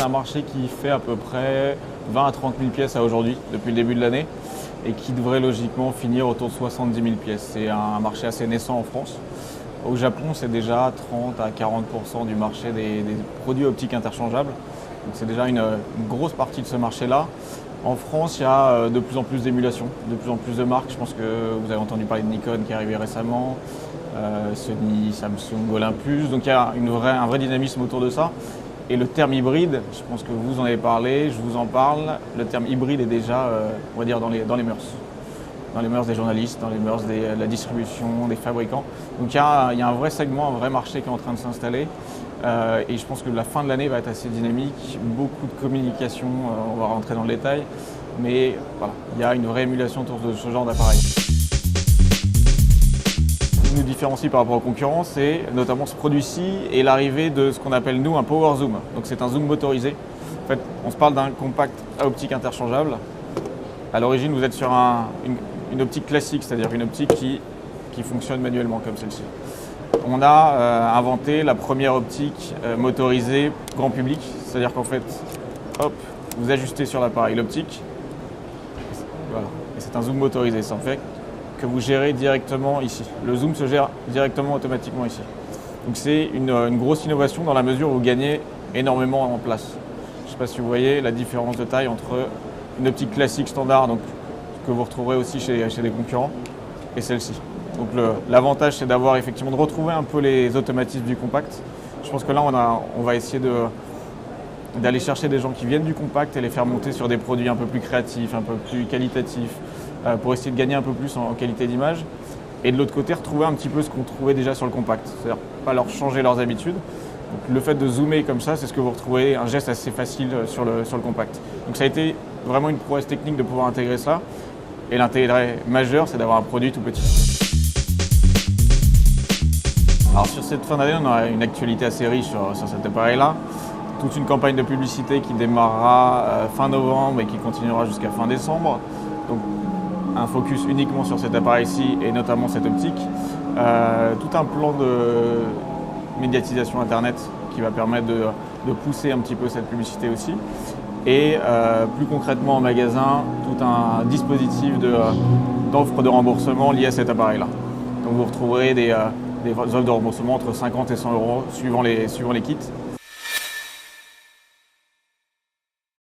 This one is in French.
un marché qui fait à peu près 20 à 30 000 pièces à aujourd'hui, depuis le début de l'année, et qui devrait logiquement finir autour de 70 000 pièces. C'est un marché assez naissant en France. Au Japon, c'est déjà 30 à 40% du marché des produits optiques interchangeables. Donc c'est déjà une grosse partie de ce marché-là. En France, il y a de plus en plus d'émulation, de plus en plus de marques. Je pense que vous avez entendu parler de Nikon qui est arrivé récemment, Sony, Samsung, Olympus. Donc il y a un vrai dynamisme autour de ça. Et le terme hybride, je pense que vous en avez parlé, je vous en parle. Le terme hybride est déjà, on va dire, dans les mœurs. Dans les mœurs des journalistes, dans les mœurs de la distribution, des fabricants. Donc il y a un vrai segment, un vrai marché qui est en train de s'installer. Et je pense que la fin de l'année va être assez dynamique, beaucoup de communication, on va rentrer dans le détail, mais voilà, il y a une vraie émulation autour de ce genre d'appareil. Ce qui nous différencie par rapport aux concurrents, c'est notamment ce produit-ci et l'arrivée de ce qu'on appelle nous un power zoom. Donc c'est un zoom motorisé. En fait, on se parle d'un compact à optique interchangeable. À l'origine, vous êtes sur une optique classique, c'est-à-dire une optique qui fonctionne manuellement comme celle-ci. On a inventé la première optique motorisée grand public, c'est-à-dire qu'en fait, hop, vous ajustez sur l'appareil l'optique, voilà, et c'est un zoom motorisé, ça en fait que vous gérez directement ici. Le zoom se gère directement automatiquement ici. Donc c'est une grosse innovation dans la mesure où vous gagnez énormément en place. Je ne sais pas si vous voyez la différence de taille entre une optique classique standard, donc que vous retrouverez aussi chez des concurrents, et celle-ci. Donc l'avantage, c'est d'avoir effectivement de retrouver un peu les automatismes du compact. Je pense que là, on va essayer d'aller chercher des gens qui viennent du compact et les faire monter sur des produits un peu plus créatifs, un peu plus qualitatifs, pour essayer de gagner un peu plus en qualité d'image. Et de l'autre côté, retrouver un petit peu ce qu'on trouvait déjà sur le compact, c'est-à-dire pas leur changer leurs habitudes. Donc, le fait de zoomer comme ça, c'est ce que vous retrouvez, un geste assez facile sur le compact. Donc ça a été vraiment une prouesse technique de pouvoir intégrer ça. Et l'intérêt majeur, c'est d'avoir un produit tout petit. Alors sur cette fin d'année, on aura une actualité assez riche sur cet appareil-là. Toute une campagne de publicité qui démarrera fin novembre et qui continuera jusqu'à fin décembre. Donc un focus uniquement sur cet appareil-ci et notamment cette optique. Tout un plan de médiatisation Internet qui va permettre de pousser un petit peu cette publicité aussi. Et plus concrètement en magasin, tout un dispositif d'offres de remboursement liées à cet appareil-là. Donc vous retrouverez des offres de remboursement entre 50 et 100 € suivant les kits.